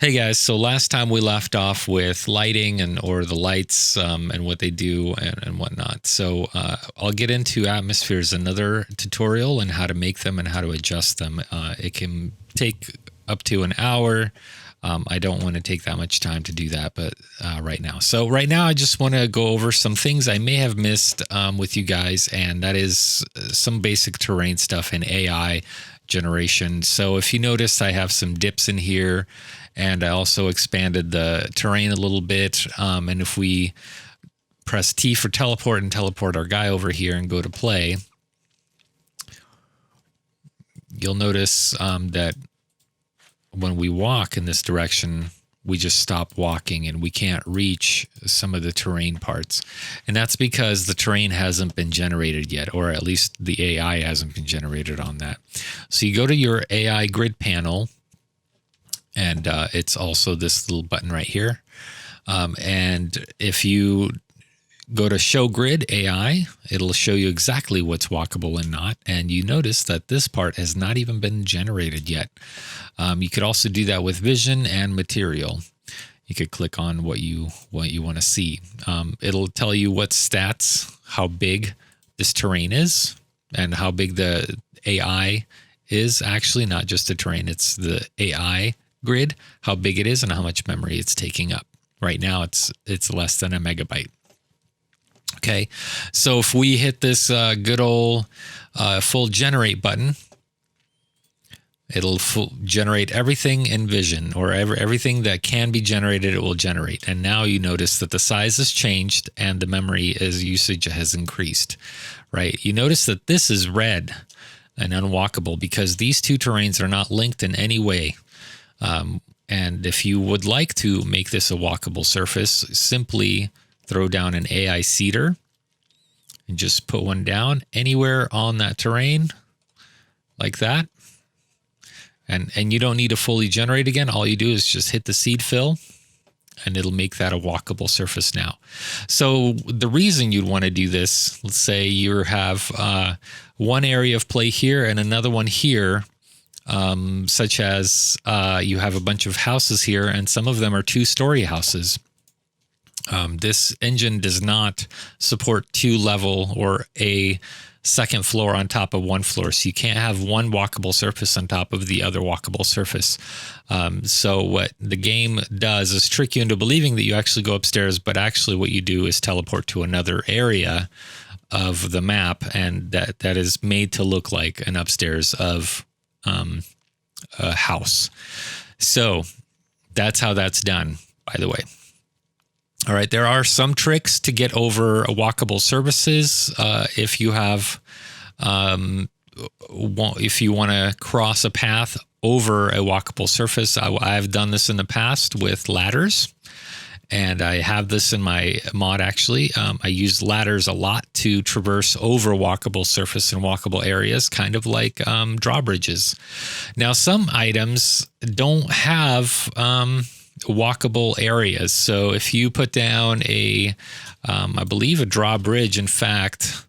Hey guys, so last time we left off with lighting or the lights and what they do and whatnot. So I'll get into atmospheres, another tutorial on how to make them and how to adjust them. It can take up to an hour. I don't want to take that much time to do that, but right now. So right now I just want to go over some things I may have missed with you guys, and that is some basic terrain stuff in AI generation. So if you notice, I have some dips in here. And I also expanded the terrain a little bit. And if we press T for teleport and teleport our guy over here and go to play, you'll notice that when we walk in this direction, we just stop walking and we can't reach some of the terrain parts. And that's because the terrain hasn't been generated yet, or at least the AI hasn't been generated on that. So you go to your AI grid panel. And it's also this little button right here. And if you go to Show Grid AI, it'll show you exactly what's walkable and not. And you notice that this part has not even been generated yet. You could also do that with Vision and Material. You could click on what you want to see. It'll tell you what stats, how big this terrain is, and how big the AI is. Actually, not just the terrain, it's the AI grid, how big it is and how much memory it's taking up. Right now it's less than a megabyte. Okay, so if we hit this good old full generate button, it'll generate everything in Vision, or everything that can be generated, it will generate. And now you notice that the size has changed and the memory usage has increased, right? You notice that this is red and unwalkable because these two terrains are not linked in any way. And if you would like to make this a walkable surface, simply throw down an AI seeder and just put one down anywhere on that terrain like that. And you don't need to fully generate again. All you do is just hit the seed fill and it'll make that a walkable surface now. So the reason you'd want to do this, let's say you have one area of play here and another one here, such as you have a bunch of houses here, and some of them are two-story houses. This engine does not support two-level or a second floor on top of one floor, so you can't have one walkable surface on top of the other walkable surface. So what the game does is trick you into believing that you actually go upstairs, but actually what you do is teleport to another area of the map, and that is made to look like an upstairs of a house. So that's how that's done, by the way. All right, there are some tricks to get over walkable surfaces. If you have, if you want to cross a path over a walkable surface, I've done this in the past with ladders. And I have this in my mod, actually. I use ladders a lot to traverse over walkable surface and walkable areas, kind of like drawbridges. Now, some items don't have walkable areas. So if you put down I believe a drawbridge, in fact,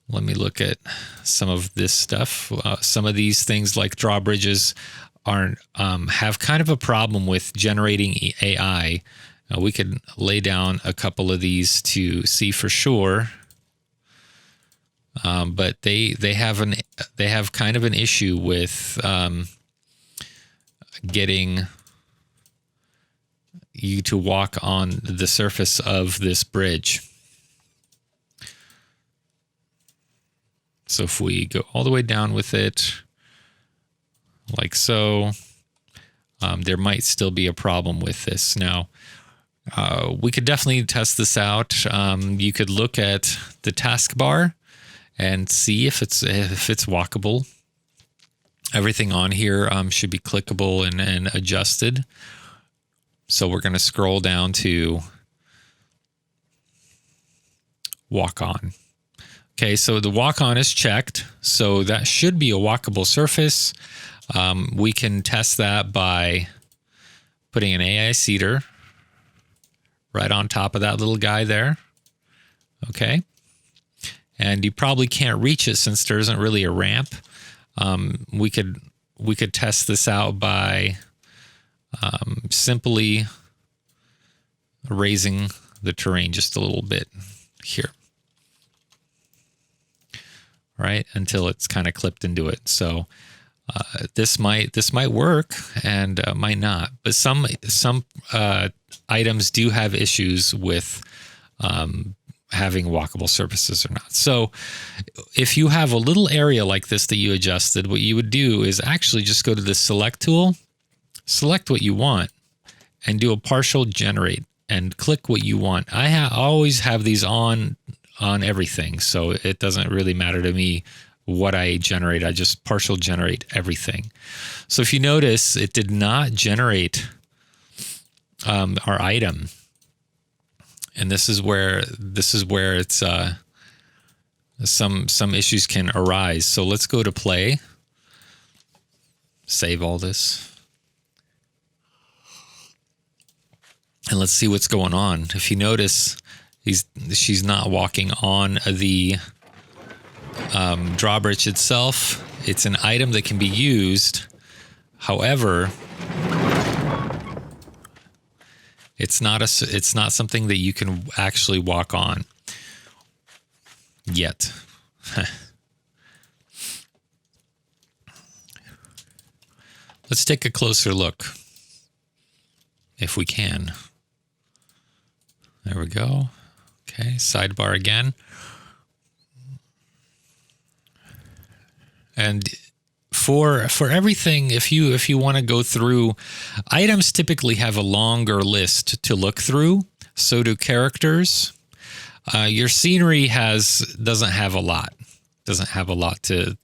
let me look at some of this stuff. Some of these things like drawbridges have kind of a problem with generating AI. We could lay down a couple of these to see for sure, but they have kind of an issue with getting you to walk on the surface of this bridge. So if we go all the way down with it, like so, there might still be a problem with this. Now, we could definitely test this out. You could look at the taskbar and see if it's walkable. Everything on here should be clickable and adjusted. So we're going to scroll down to walk on. Okay, so the walk on is checked. So that should be a walkable surface. We can test that by putting an AI seeder right on top of that little guy there. Okay. And you probably can't reach it since there isn't really a ramp. We could test this out by simply raising the terrain just a little bit here, right, until it's kind of clipped into it. So this might work and might not, but some items do have issues with having walkable surfaces or not. So if you have a little area like this that you adjusted, what you would do is actually just go to the select tool, select what you want, and do a partial generate and click what you want. I always have these on everything, so it doesn't really matter to me what I generate. I just partial generate everything. So if you notice, it did not generate our item. And this is where it's some issues can arise. So let's go to play, save all this, and let's see what's going on. If you notice, she's not walking on the drawbridge itself. It's an item that can be used. However, it's not something that you can actually walk on yet. Let's take a closer look if we can. There we go. Okay, sidebar again. And for everything, if you want to go through, items typically have a longer list to look through. So do characters. Your scenery doesn't have a lot. Doesn't have a lot to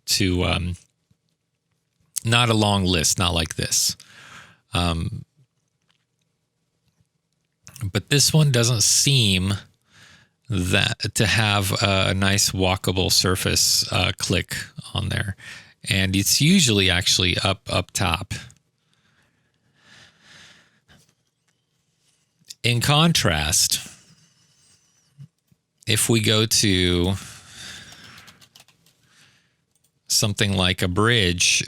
not a long list, not like this. But this one doesn't seem that to have a nice walkable surface click on there. And it's usually actually up top. In contrast, if we go to something like a bridge,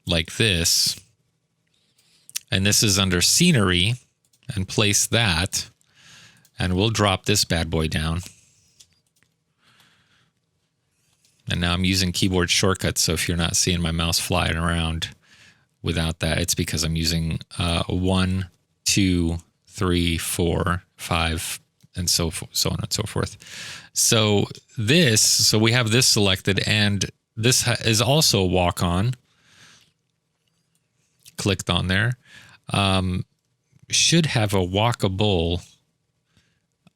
like this, and this is under scenery, and place that, and we'll drop this bad boy down. And now I'm using keyboard shortcuts, so if you're not seeing my mouse flying around without that, it's because I'm using 1, 2, 3, 4, 5, and so on and so forth. So we have this selected, and this is also walk on. Clicked on there. Should have a walkable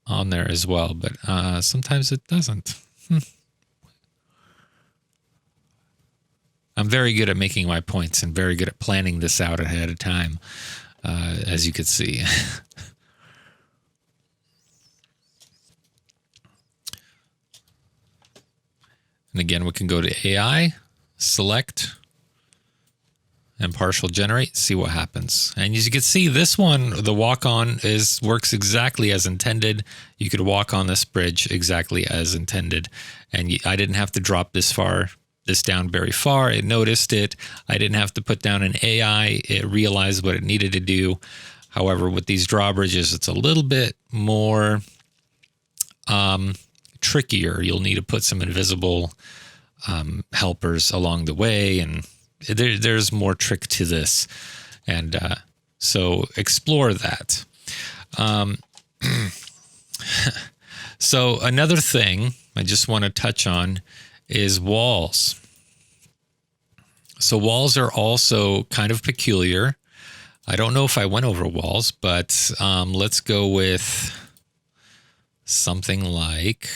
on there as well, but sometimes it doesn't. I'm very good at making my points and very good at planning this out ahead of time, as you could see. And again, we can go to AI, select, and partial generate, see what happens. And as you can see, this one, the walk on works exactly as intended. You could walk on this bridge exactly as intended. And I didn't have to drop this down very far. It noticed it. I didn't have to put down an AI. It realized what it needed to do. However, with these drawbridges, it's a little bit more trickier. You'll need to put some invisible helpers along the way, and there's more trick to this. And so explore that. So another thing I just want to touch on is walls. So walls are also kind of peculiar. I don't know if I went over walls, but let's go with something like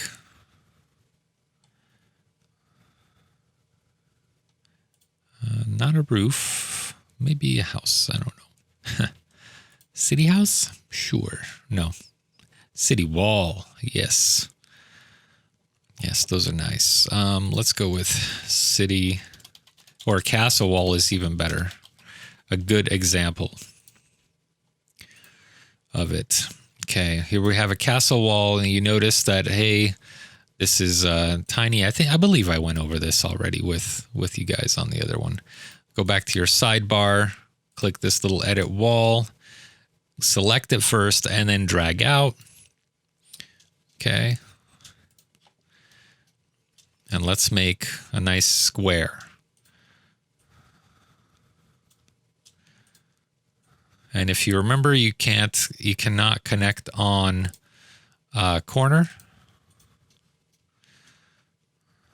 not a roof, maybe a house. I don't know. City house? Sure. No. City wall. Yes. Yes, those are nice. Let's go with city, or castle wall is even better. A good example of it. Okay, here we have a castle wall, and you notice that, hey, This is tiny. I believe I went over this already with you guys on the other one. Go back to your sidebar, click this little edit wall, select it first, and then drag out. Okay. And let's make a nice square. And if you remember, you cannot connect on corner.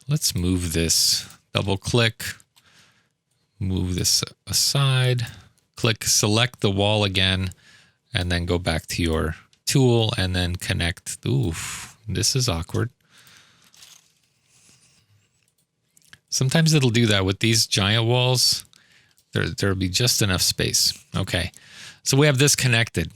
Let's move this, double click, move this aside, click, select the wall again, and then go back to your tool and then connect. Oof, this is awkward. Sometimes it'll do that with these giant walls. There'll be just enough space. Okay, so we have this connected.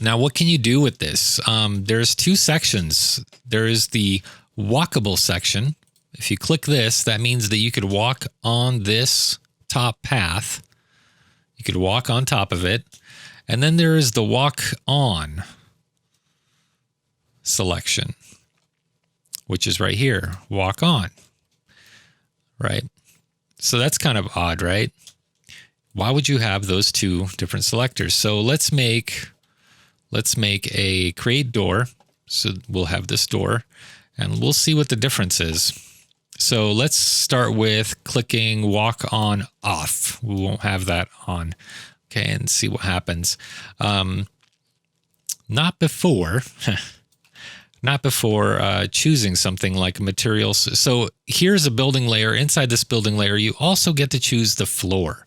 Now, what can you do with this? There's two sections. There is the walkable section. If you click this, that means that you could walk on this top path. You could walk on top of it. And then there is the walk on selection, which is right here, walk on, right? So that's kind of odd, right? Why would you have those two different selectors? So let's make a create door. So we'll have this door and we'll see what the difference is. So let's start with clicking walk on off. We won't have that on. Okay, and see what happens. Not before choosing something like materials. So here's a building layer. Inside this building layer, you also get to choose the floor.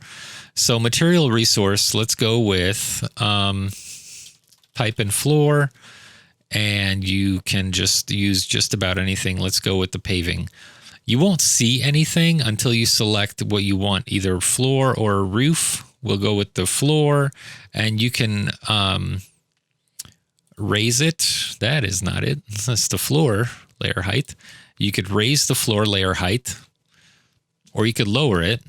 So material resource, let's go with type in floor, and you can just use just about anything. Let's go with the paving. You won't see anything until you select what you want, either floor or roof. We'll go with the floor, and you can raise it. That is not it. That's the floor layer height. You could raise the floor layer height, or you could lower it.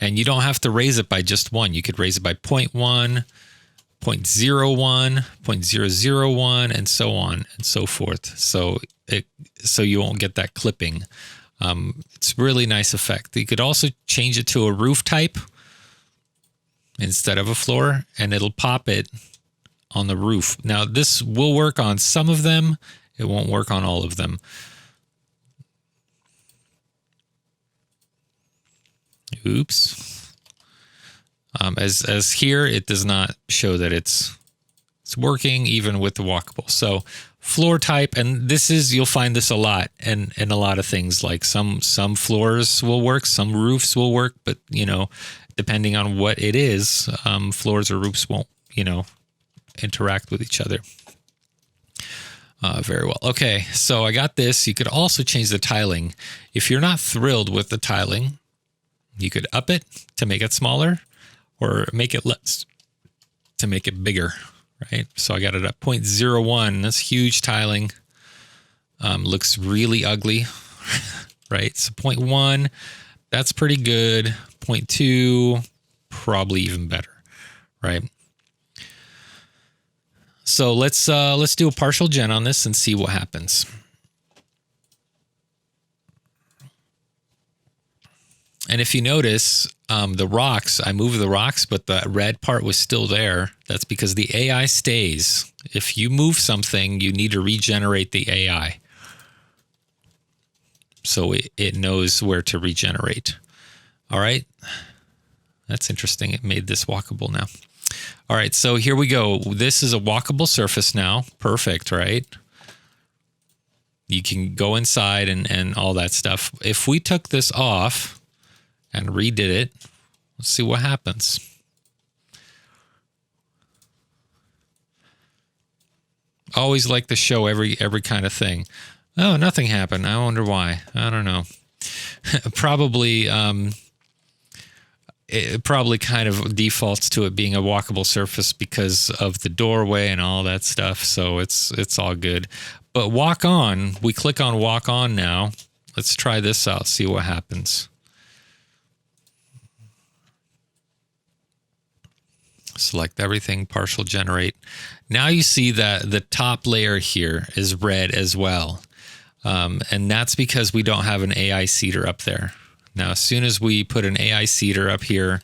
And you don't have to raise it by just one. You could raise it by 0.1, 0.01, 0.001, and so on and so forth. So you won't get that clipping. It's a really nice effect. You could also change it to a roof type instead of a floor, and it'll pop it on the roof. Now, this will work on some of them. It won't work on all of them. Oops. As here, it does not show that it's working even with the walkable. So floor type, and this is, you'll find this a lot and a lot of things, like some floors will work, some roofs will work, but depending on what it is, floors or roofs won't, interact with each other. Very well. Okay, so I got this. You could also change the tiling. If you're not thrilled with the tiling, you could up it to make it smaller, or make it less to make it bigger, right? So I got it at 0.01. That's huge tiling. Looks really ugly, right? So 0.1, that's pretty good. 0.2, probably even better, right? So let's do a partial gen on this and see what happens. And if you notice, the rocks, I moved the rocks, but the red part was still there. That's because the AI stays. If you move something, you need to regenerate the AI. So it knows where to regenerate. All right. That's interesting. It made this walkable now. All right. So here we go. This is a walkable surface now. Perfect, right? You can go inside and all that stuff. If we took this off and redid it, let's see what happens. Always like to show every kind of thing. Oh, nothing happened. I wonder why. I don't know. It probably kind of defaults to it being a walkable surface because of the doorway and all that stuff. So it's all good. But walk on, we click on walk on now. Let's try this out, see what happens. Select everything, partial generate. Now you see that the top layer here is red as well. And that's because we don't have an AI seeder up there. Now, as soon as we put an AI seeder up here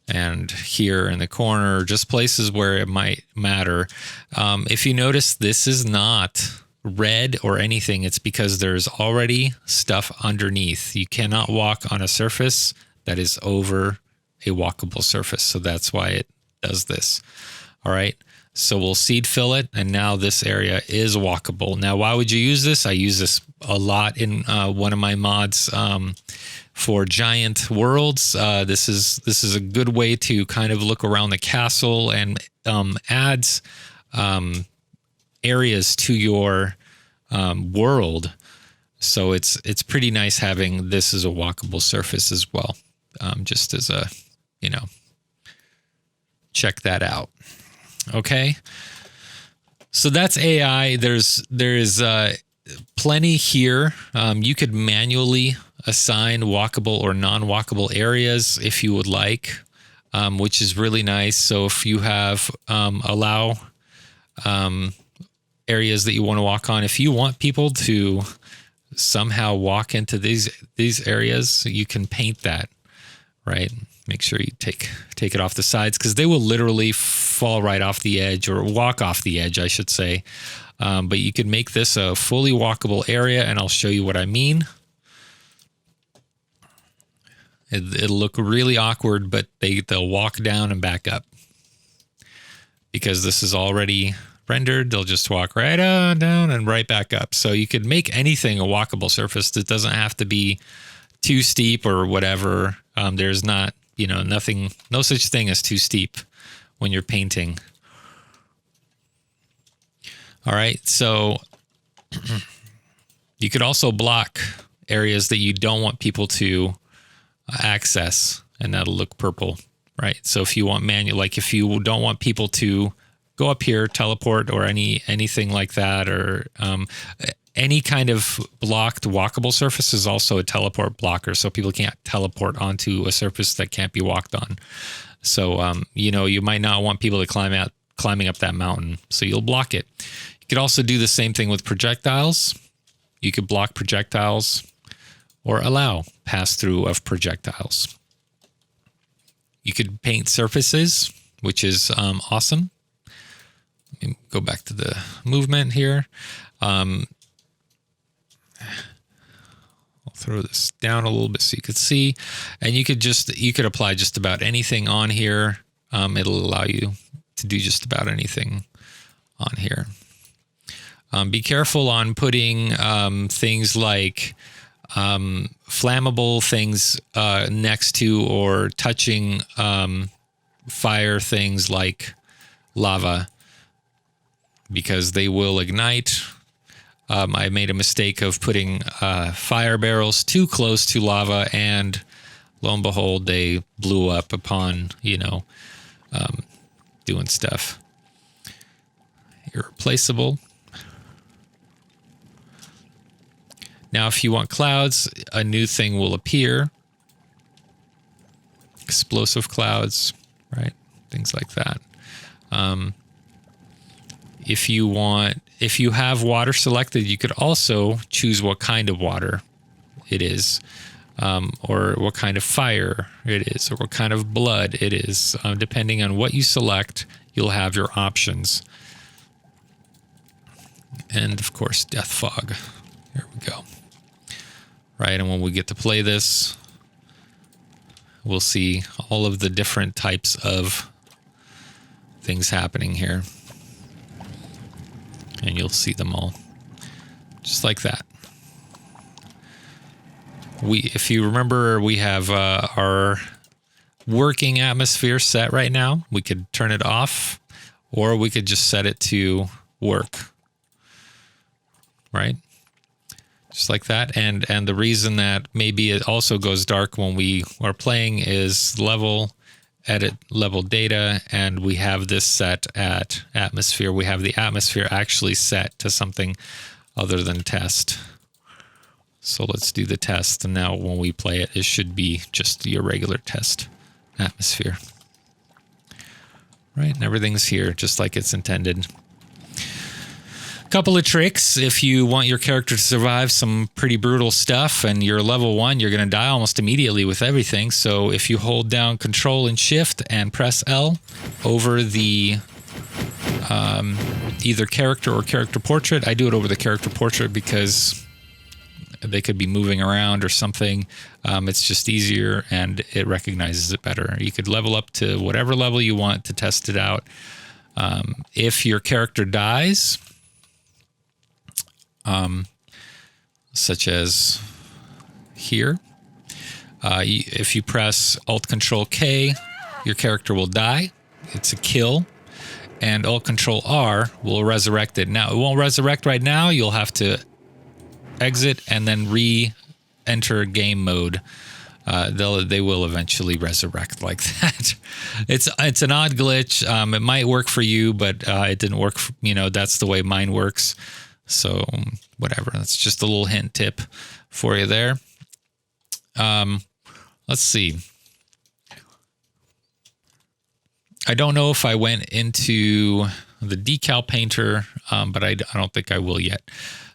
and here in the corner, just places where it might matter. If you notice, this is not red or anything. It's because there's already stuff underneath. You cannot walk on a surface that is over a walkable surface. So that's why it does this. All right. So we'll seed fill it. And now this area is walkable. Now, why would you use this? I use this a lot in one of my mods for giant worlds. This is a good way to kind of look around the castle and adds areas to your world. So it's pretty nice having this as a walkable surface as well. Just as a, check that out. Okay. So that's AI. There's plenty here. You could manually assign walkable or non-walkable areas if you would like, which is really nice. So if you have allow areas that you want to walk on, if you want people to somehow walk into these areas, you can paint that, right? Make sure you take it off the sides, because they will literally fall right off the edge, or walk off the edge, I should say. But you could make this a fully walkable area, and I'll show you what I mean. It'll look really awkward, but they'll walk down and back up. Because this is already rendered, they'll just walk right on down and right back up. So you could make anything a walkable surface. That doesn't have to be too steep or whatever. There's not, nothing, no such thing as too steep when you're painting. All right, so you could also block areas that you don't want people to access, and that'll look purple, right? So if you want manual, like if you don't want people to go up here, teleport, or anything like that, or any kind of blocked walkable surface is also a teleport blocker. So people can't teleport onto a surface that can't be walked on. So, you might not want people to climbing up that mountain. So you'll block it. You could also do the same thing with projectiles. You could block projectiles or allow pass through of projectiles. You could paint surfaces, which is awesome. Let me go back to the movement here. I'll throw this down a little bit so you could see, and you could apply just about anything on here. It'll allow you to do just about anything on here. Be careful on putting things like flammable things next to or touching fire things like lava, because they will ignite. I made a mistake of putting fire barrels too close to lava, and lo and behold, they blew up upon, doing stuff. Irreplaceable. Now, if you want clouds, a new thing will appear. Explosive clouds, right? Things like that. If you have water selected, you could also choose what kind of water it is, or what kind of fire it is, or what kind of blood it is. Depending on what you select, you'll have your options. And of course, death fog. There we go. Right, and when we get to play this, we'll see all of the different types of things happening here. And you'll see them all, just like that. If you remember, we have our working atmosphere set right now. We could turn it off, or we could just set it to work, right? Just like that. And the reason that maybe it also goes dark when we are playing is edit level data, and we have this set at atmosphere. We have the atmosphere actually set to something other than test. So let's do the test, and now when we play it, it should be just your regular test atmosphere. right? And everything's here just like it's intended. Couple of tricks if you want your character to survive some pretty brutal stuff and you're level 1, you're going to die almost immediately with everything. So if you hold down Control and Shift and press L over the either character or character portrait, I do it over the character portrait because they could be moving around or something. It's just easier and it recognizes it better. You could level up to whatever level you want to test it out. If your character dies, such as here, if you press Alt-Control-K, your character will die. It's a kill. And Alt-Control-R will resurrect it. Now, it won't resurrect right now. You'll have to exit and then re-enter game mode. They will eventually resurrect like that. It's an odd glitch. It might work for you, but it didn't work. That's the way mine works. So whatever. That's just a little hint tip for you there. Let's see. I don't know if I went into the decal painter, but I don't think I will yet.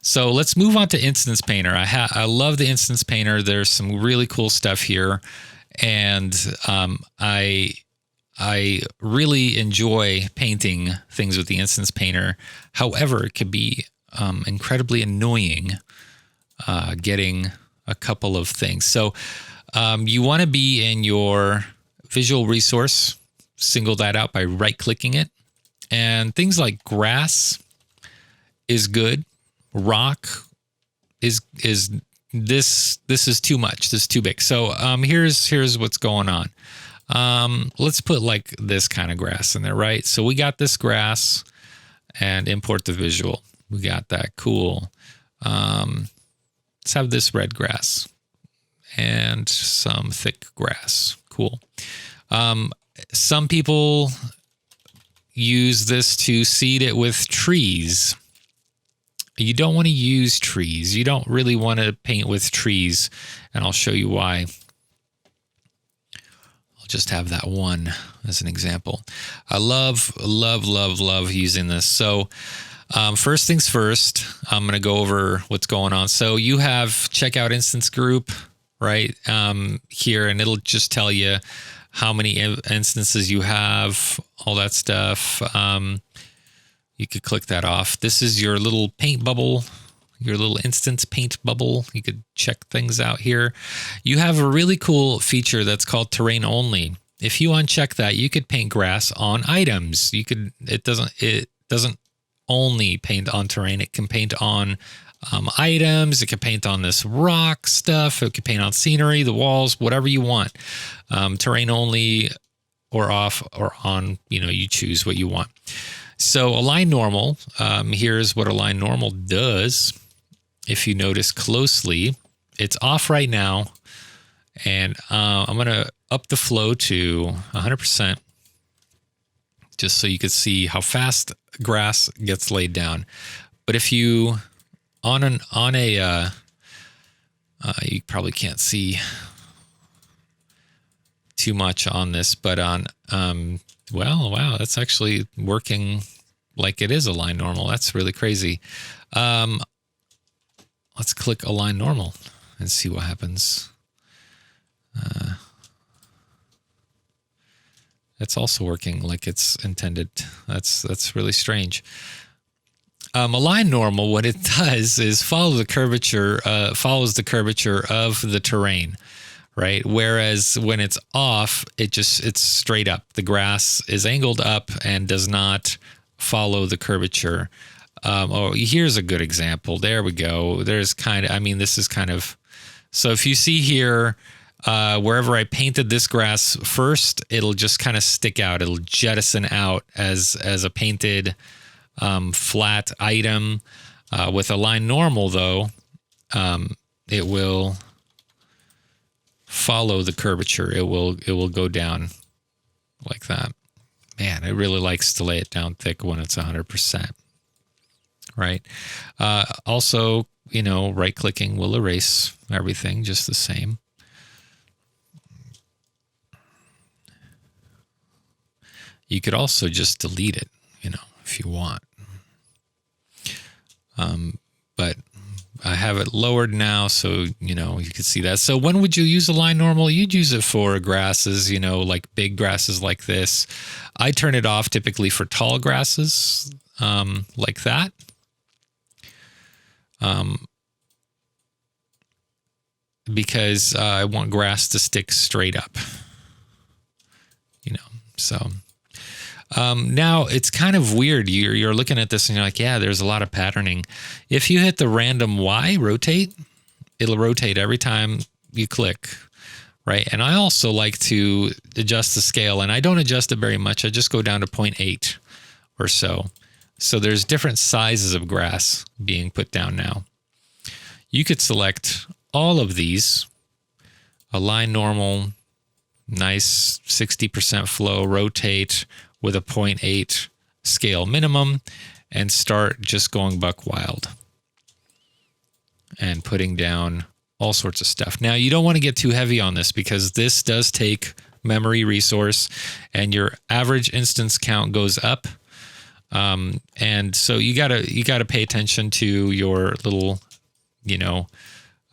So let's move on to Instance Painter. I love the Instance Painter. There's some really cool stuff here, and I really enjoy painting things with the Instance Painter. However, it can be incredibly annoying getting a couple of things. So you want to be in your visual resource, single that out by right-clicking it, and things like grass is good. Rock is this is too much. This is too big. So here's what's going on. Let's put like this kind of grass in there, right? So we got this grass and import the visual. We got that. Cool. Let's have this red grass and some thick grass. Cool. Some people use this to seed it with trees. You don't want to use trees. You don't really want to paint with trees, and I'll show you why. I'll just have that one as an example. I love using this. So first things first, I'm going to go over what's going on. So you have check out instance group right here, and it'll just tell you how many instances you have, all that stuff. You could click that off. This is your little paint bubble, your little instance paint bubble. You could check things out here. You have a really cool feature that's called terrain only. If you uncheck that, you could paint grass on items. It doesn't only paint on terrain. It can paint on items. It can paint on this rock stuff. It can paint on scenery, the walls, whatever you want. Terrain only or off or on, you choose what you want. So align normal, here's what align normal does. If you notice closely, it's off right now. And I'm going to up the flow to 100%, just so you could see how fast grass gets laid down. But if you, you probably can't see too much on this, but on, well, wow, that's actually working like it is align normal. That's really crazy. Let's click align normal and see what happens. It's also working like it's intended. That's really strange. Align normal, what it does is follows the curvature of the terrain. Right. Whereas when it's off, it's straight up. The grass is angled up and does not follow the curvature. Here's a good example. There we go. This is kind of, so if you see here, wherever I painted this grass first, it'll just kind of stick out. It'll jettison out as a painted flat item. With align normal though, it will follow the curvature. It will go down like that. Man, it really likes to lay it down thick when it's 100%. Right. Also, right clicking will erase everything just the same. You could also just delete it, if you want. But I have it lowered now, so, you can see that. So when would you use a line normal? You'd use it for grasses, like big grasses like this. I turn it off typically for tall grasses like that. Because I want grass to stick straight up, so. Now it's kind of weird. You're looking at this and you're like, yeah, there's a lot of patterning. If you hit the random Y rotate, it'll rotate every time you click, right? And I also like to adjust the scale, and I don't adjust it very much. I just go down to 0.8 or so. So there's different sizes of grass being put down now. You could select all of these, align normal, nice 60% flow, rotate with a 0.8 scale minimum, and start just going buck wild and putting down all sorts of stuff. Now, you don't want to get too heavy on this because this does take memory resource and your average instance count goes up. And so you gotta pay attention to your little,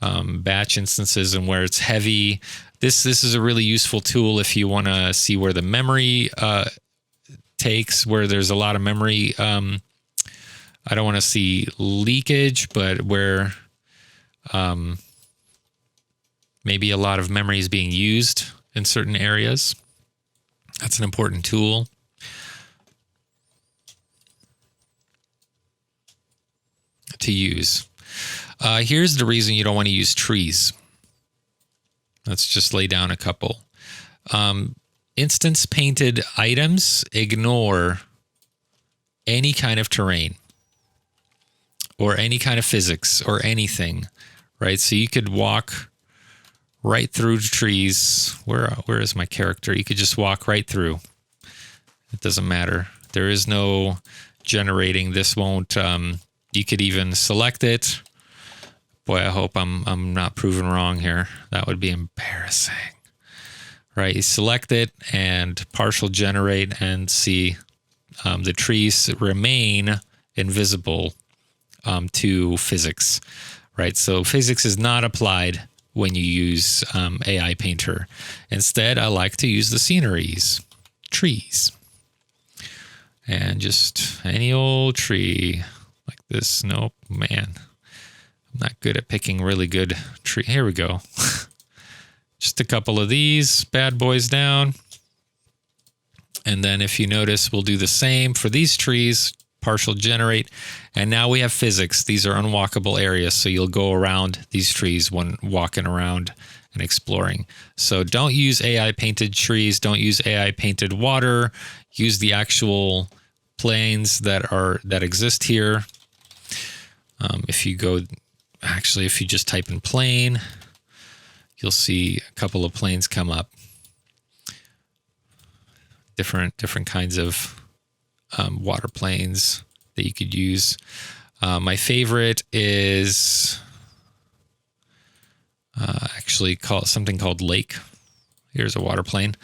batch instances and where it's heavy. This is a really useful tool if you want to see where the memory takes, where there's a lot of memory. I don't want to see leakage, but where maybe a lot of memory is being used in certain areas. That's an important tool. To use. Here's the reason you don't want to use trees. Let's just lay down a couple. Instance painted items ignore any kind of terrain or any kind of physics or anything, right? So you could walk right through trees. Where is my character? You could just walk right through. It doesn't matter. There is no generating. This won't. You could even select it. Boy, I hope I'm not proven wrong here. That would be embarrassing. Right, you select it and partial generate and see the trees remain invisible to physics, right? So physics is not applied when you use AI Painter. Instead, I like to use the sceneries, trees, and just any old tree like this. Nope, man, I'm not good at picking really good tree. Here we go. Just a couple of these bad boys down. And then if you notice, we'll do the same for these trees, partial generate. And now we have physics. These are unwalkable areas. So you'll go around these trees when walking around and exploring. So don't use AI painted trees. Don't use AI painted water. Use the actual planes that exist here. If you just type in plane, you'll see a couple of planes come up. Different kinds of water planes that you could use. My favorite is actually something called lake. Here's a water plane.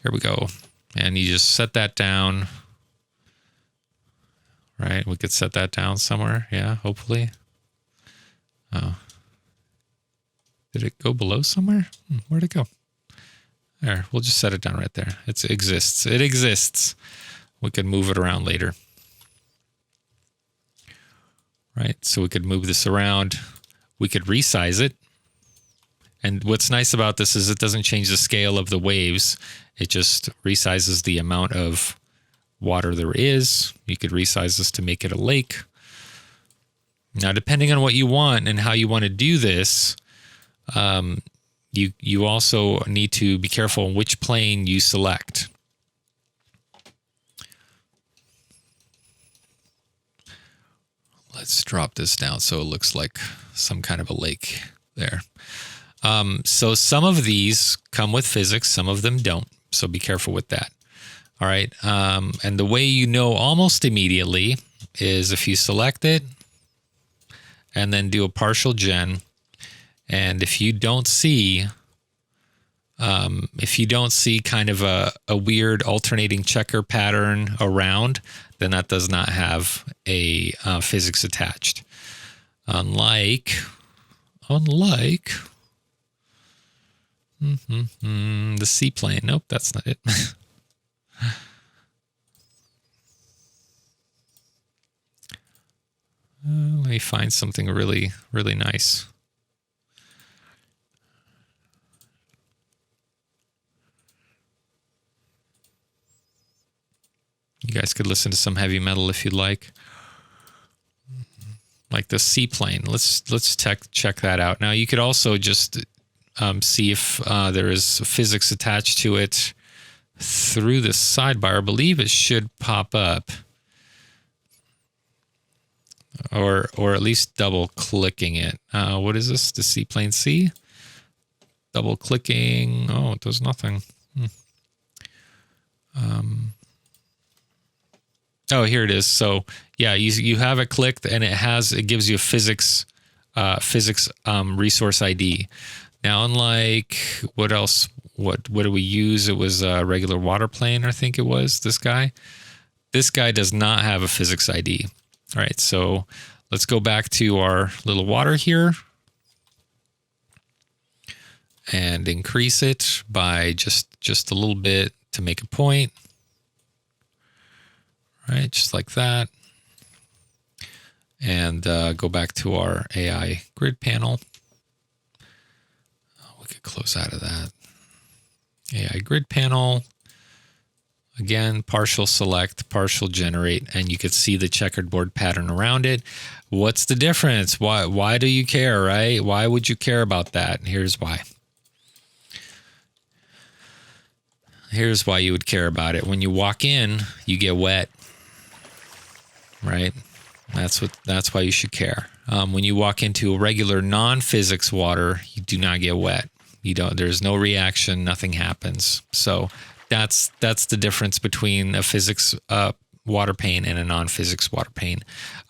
Here we go. And you just set that down. Right? We could set that down somewhere. Yeah, hopefully. Oh. Did it go below somewhere? Where'd it go? There, we'll just set it down right there. It exists. It exists. We could move it around later. Right, so we could move this around. We could resize it. And what's nice about this is it doesn't change the scale of the waves. It just resizes the amount of water there is. You could resize this to make it a lake. Now, depending on what you want and how you want to do this, you also need to be careful on which plane you select. Let's drop this down so it looks like some kind of a lake there. So some of these come with physics, some of them don't. So be careful with that. All right. And the way you know almost immediately is if you select it and then do a partial gen. And if you don't see If you don't see kind of a weird alternating checker pattern around, then that does not have a physics attached. Unlike the seaplane. Nope, that's not it. Let me find something really, really nice. You guys could listen to some heavy metal if you'd like the seaplane. Let's check that out. Now you could also just see if there is physics attached to it through the sidebar. I believe it should pop up, or at least double clicking it. What is this? The seaplane C. Double clicking. Oh, it does nothing. Oh, here it is. So yeah, you have it clicked, and it gives you a physics resource ID. Now, unlike what else? What do we use? It was a regular water plane, I think it was. This guy does not have a physics ID. All right, so let's go back to our little water here and increase it by just a little bit to make a point. Right, just like that. And go back to our AI grid panel. We could close out of that. AI grid panel. Again, partial select, partial generate, and you could see the checkerboard pattern around it. What's the difference? Why do you care, right? Why would you care about that? Here's why. Here's why you would care about it. When you walk in, you get wet. Right? That's why you should care. When you walk into a regular non-physics water, you do not get wet. There's no reaction, nothing happens. So that's the difference between a physics water pane and a non-physics water pane.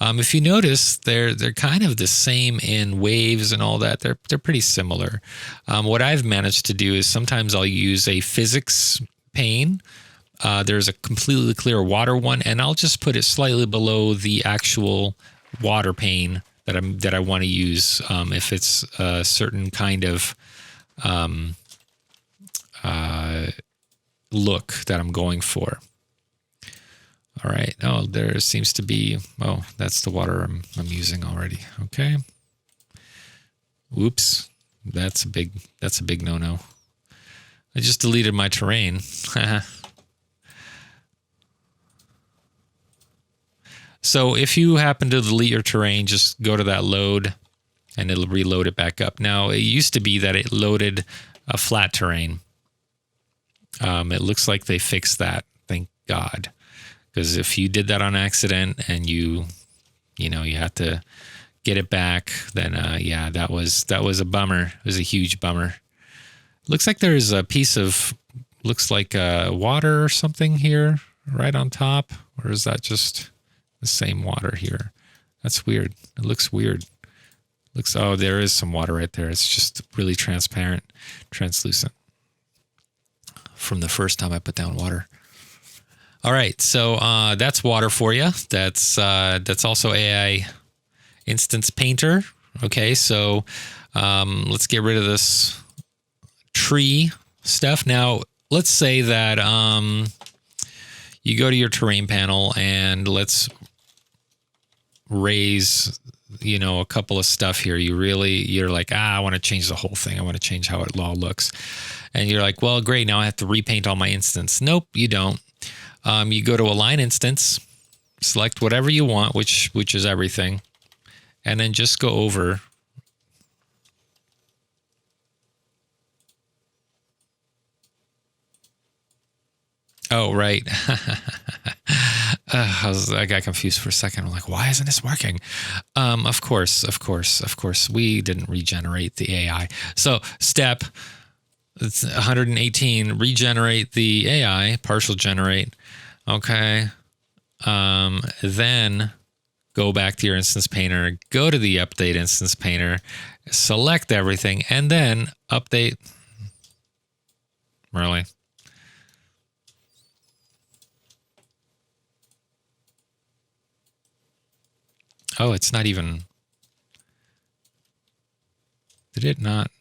If you notice, they're kind of the same in waves and all that. They're pretty similar. What I've managed to do is sometimes I'll use a physics pane. There's a completely clear water one, and I'll just put it slightly below the actual water pane that I want to use if it's a certain kind of look that I'm going for. All right. Oh, there seems to be. Oh, that's the water I'm using already. Okay. Whoops. That's a big no-no. I just deleted my terrain. So if you happen to delete your terrain, just go to that load and it'll reload it back up. Now, it used to be that it loaded a flat terrain. It looks like they fixed that. Thank God. Because if you did that on accident and you had to get it back, then yeah, that was a bummer. It was a huge bummer. Looks like there's a piece of, looks like water or something here right on top. Or is that just the same water here? That's weird. It looks weird. Oh, there is some water right there. It's just really transparent, translucent from the first time I put down water. All right, so that's water for you. That's also AI Instance Painter. Okay, so let's get rid of this tree stuff. Now, let's say that you go to your terrain panel and let's raise, a couple of stuff here. You're like, I want to change the whole thing. I want to change how it all looks. And you're like, well, great. Now I have to repaint all my instance. Nope, you don't. You go to Align Instance, select whatever you want, which is everything, and then just go over. Oh, right. I got confused for a second. I'm like, why isn't this working? Of course. We didn't regenerate the AI. So step, it's 118, regenerate the AI, partial generate. Okay. Then go back to your instance painter, go to the update instance painter, select everything, and then update. Really? Oh, it's not even... Did it not?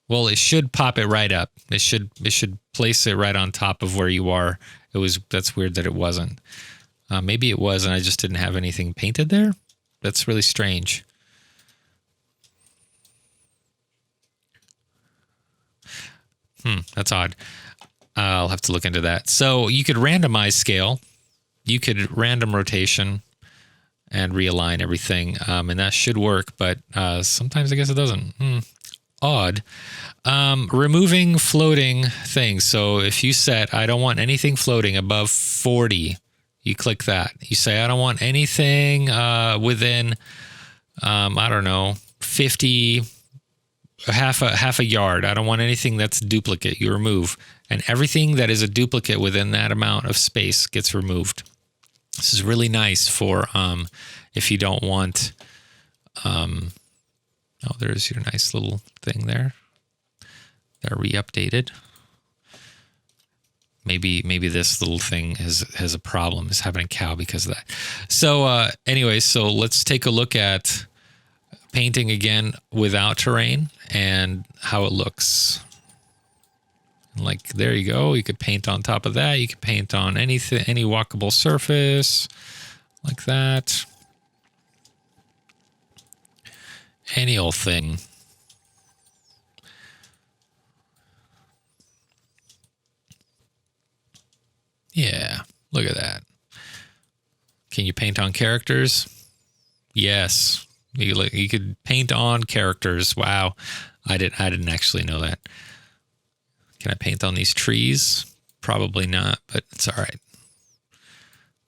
Well, it should pop it right up. It should place it right on top of where you are. That's weird that it wasn't. Maybe it was and I just didn't have anything painted there. That's really strange. That's odd. I'll have to look into that. So you could randomize scale. You could random rotation and realign everything. And that should work, but sometimes I guess it doesn't. Odd. Removing floating things. So if you set, I don't want anything floating above 40, you click that. You say, I don't want anything within, I don't know, 50, half a yard. I don't want anything that's duplicate. You remove. And everything that is a duplicate within that amount of space gets removed. This is really nice for if you don't want... oh, there's your nice little thing there. They're re-updated. Maybe this little thing has a problem. Is having a cow because of that. So anyway, so let's take a look at painting again without terrain and how it looks. Like there you go. You could paint on top of that. You could paint on any walkable surface like that. Any old thing. Yeah, look at that. Can you paint on characters? Yes, you could paint on characters. Wow, I didn't actually know that. Can I paint on these trees? Probably not, but it's all right.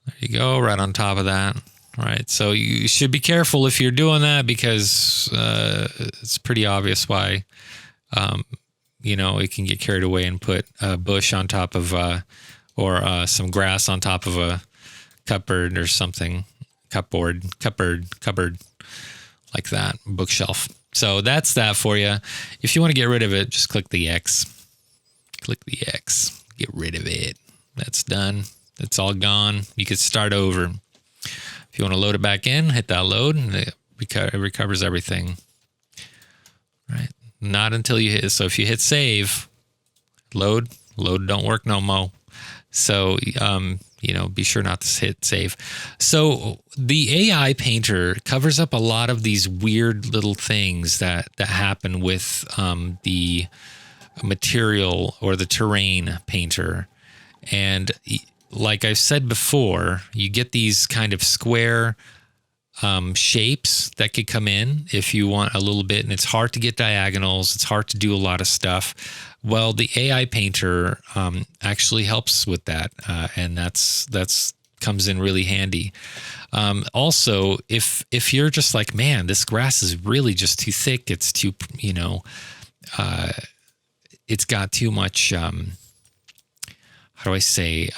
There you go, right on top of that. All right, so you should be careful if you're doing that because it's pretty obvious why. It can get carried away and put a bush on top of, or some grass on top of a cupboard or something, cupboard, like that, bookshelf. So that's that for you. If you want to get rid of it, just click the X. Click the X. Get rid of it. That's done. It's all gone. You could start over. If you want to load it back in, hit that load, and it recovers everything. Right? Not until you hit. So if you hit save, load don't work no more. So be sure not to hit save. So the AI painter covers up a lot of these weird little things that happen with the material or the terrain painter. And like I've said before, you get these kind of square shapes that could come in if you want a little bit, and it's hard to get diagonals. It's hard to do a lot of stuff. Well, the AI painter actually helps with that, and that's comes in really handy. Also, if you're just like, man, this grass is really just too thick. It's too, it's got too much. How do I say,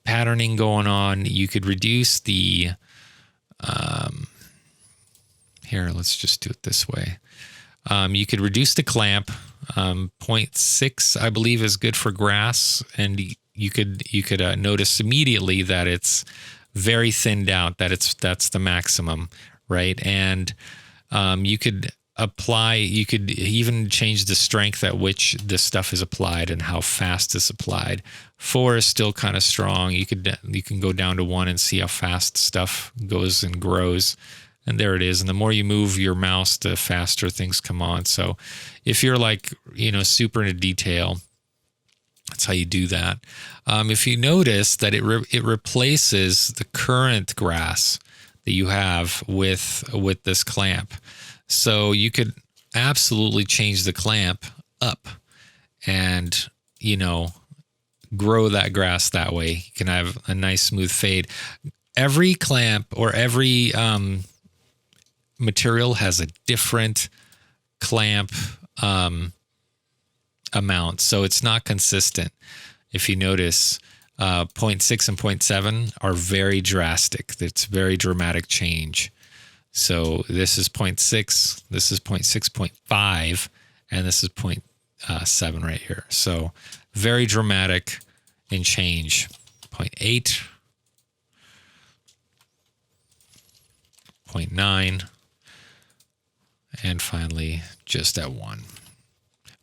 patterning going on. You could reduce the, here, let's just do it this way. You could reduce the clamp. 0.6, I believe, is good for grass. And you could notice immediately that it's very thinned out, that's the maximum, right? And you could even change the strength at which this stuff is applied and how fast it's applied. 4 is still kind of strong. You can go down to 1 and see how fast stuff goes and grows. And there it is. And the more you move your mouse, the faster things come on. So if you're like, super into detail, that's how you do that. If you notice that it replaces the current grass that you have with this clamp. So you could absolutely change the clamp up and, grow that grass that way. You can have a nice smooth fade. Every clamp or every material has a different clamp amount. So it's not consistent. If you notice, 0.6 and 0.7 are very drastic. It's very dramatic change. So this is 0.6, this is 0.6.5, and this is 0.7 right here. So very dramatic in change. 0.8, 0.9, and finally just at 1.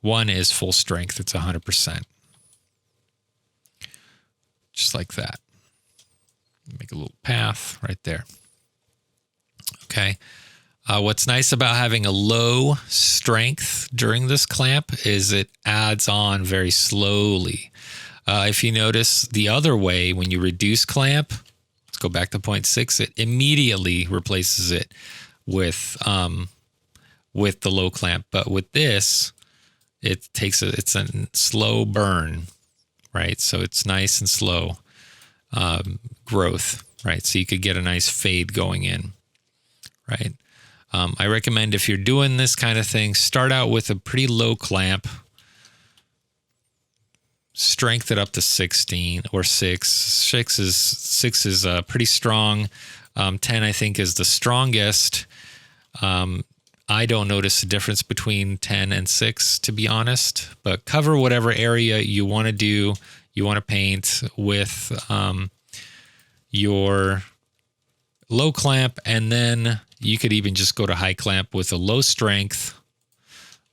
1 is full strength. It's 100%. Just like that. Make a little path right there. Okay. What's nice about having a low strength during this clamp is it adds on very slowly. If you notice the other way, when you reduce clamp, let's go back to 0.6, it immediately replaces it with the low clamp. But with this, it's a slow burn, right? So it's nice and slow growth, right? So you could get a nice fade going in, right? I recommend if you're doing this kind of thing, start out with a pretty low clamp, strength it up to 16 or 6. 6 is pretty strong. 10, I think, is the strongest. I don't notice a difference between 10 and 6, to be honest, but cover whatever area you want to do. You want to paint with your low clamp, and then you could even just go to high clamp with a low strength,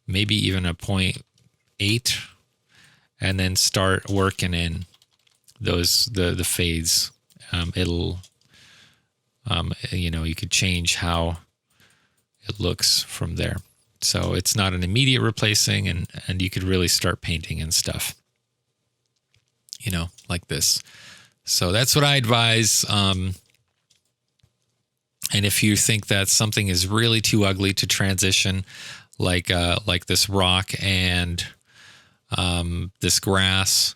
maybe even a 0.8, and then start working in the fades. It'll you could change how it looks from there. So it's not an immediate replacing, and you could really start painting and stuff, like this. So that's what I advise. And if you think that something is really too ugly to transition, like this rock and this grass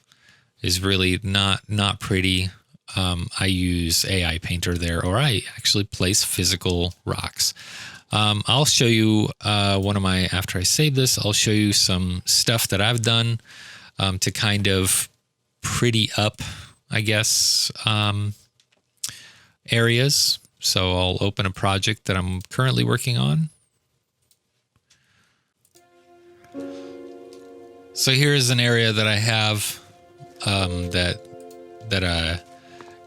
is really not pretty, I use AI Painter there, or I actually place physical rocks. I'll show you after I save this, I'll show you some stuff that I've done to kind of pretty up, I guess, areas. So I'll open a project that I'm currently working on. So here's an area that I have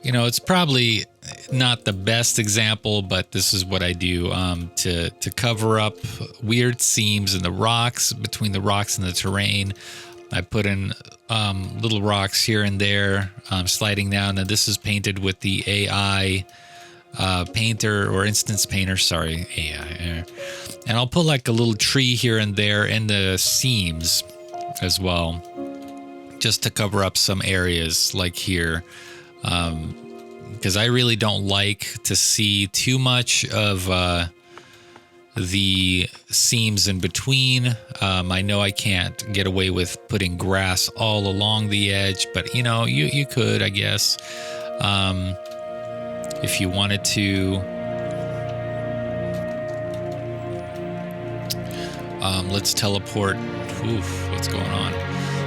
it's probably not the best example, but this is what I do to cover up weird seams in the rocks, between the rocks and the terrain. I put in little rocks here and there, sliding down, and this is painted with the AI painter, or instance painter, sorry, AI. And I'll put like a little tree here and there in the seams as well, just to cover up some areas like here. Because I really don't like to see too much of the seams in between. I know I can't get away with putting grass all along the edge, but you could, I guess, if you wanted to. Let's teleport. Oof, what's going on?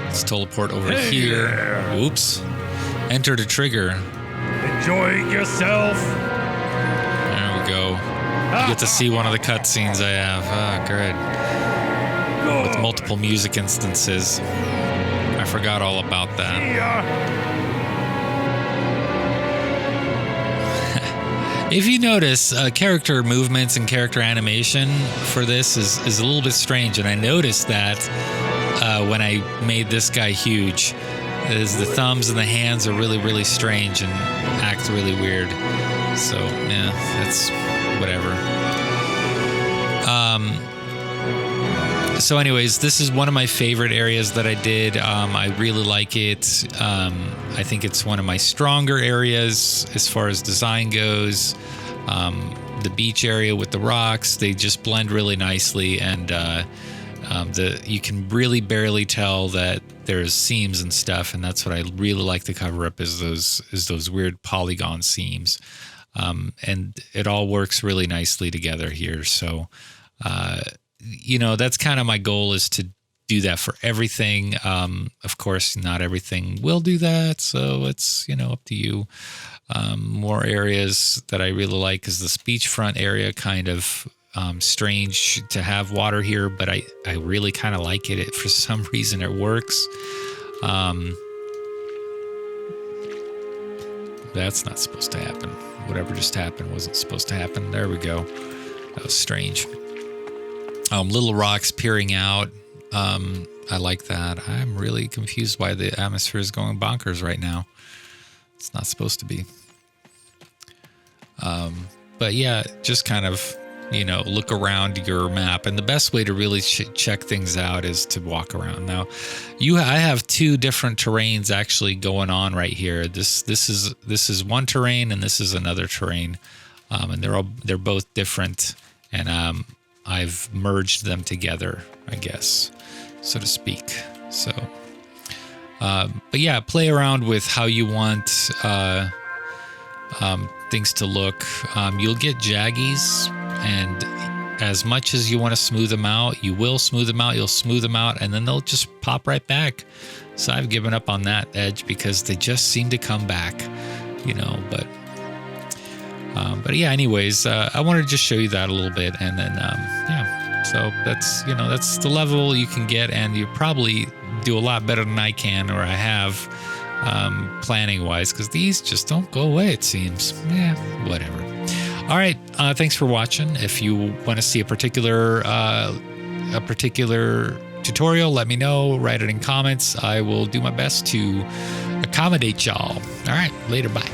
Let's teleport over here. There. Oops. Enter the trigger. Enjoying yourself? There we go. You get to see one of the cutscenes I have. Ah, good. With multiple music instances. I forgot all about that. If you notice, character movements and character animation for this is a little bit strange, and I noticed that when I made this guy huge, is the thumbs and the hands are really, really strange and act really weird. So, yeah, that's whatever. So anyways, this is one of my favorite areas that I did. I really like it. I think it's one of my stronger areas as far as design goes. The beach area with the rocks, they just blend really nicely, and you can really barely tell that there's seams and stuff, and that's what I really like to cover up, is those weird polygon seams. And it all works really nicely together here. So that's kind of my goal, is to do that for everything. Of course, not everything will do that, so it's up to you. More areas that I really like is this beachfront area, kind of strange to have water here, but I really kind of like it. For some reason, it works. That's not supposed to happen. Whatever just happened wasn't supposed to happen. There we go. That was strange. Little rocks peering out. I like that. I'm really confused why the atmosphere is going bonkers right now. It's not supposed to be. But yeah, just kind of, look around your map. And the best way to really check things out is to walk around. Now, I have two different terrains actually going on right here. This is one terrain and this is another terrain. And they're both different. And I've merged them together, I guess, so to speak. So, but yeah, play around with how you want things to look. You'll get jaggies, and as much as you want to smooth them out, you will smooth them out. You'll smooth them out, and then they'll just pop right back. So I've given up on that edge because they just seem to come back, But yeah, anyways, I wanted to just show you that a little bit, and then yeah. So that's that's the level you can get, and you probably do a lot better than I can or I have, planning wise, because these just don't go away. It seems. Yeah, whatever. All right. Thanks for watching. If you want to see a particular tutorial, let me know. Write it in comments. I will do my best to accommodate y'all. All right. Later. Bye.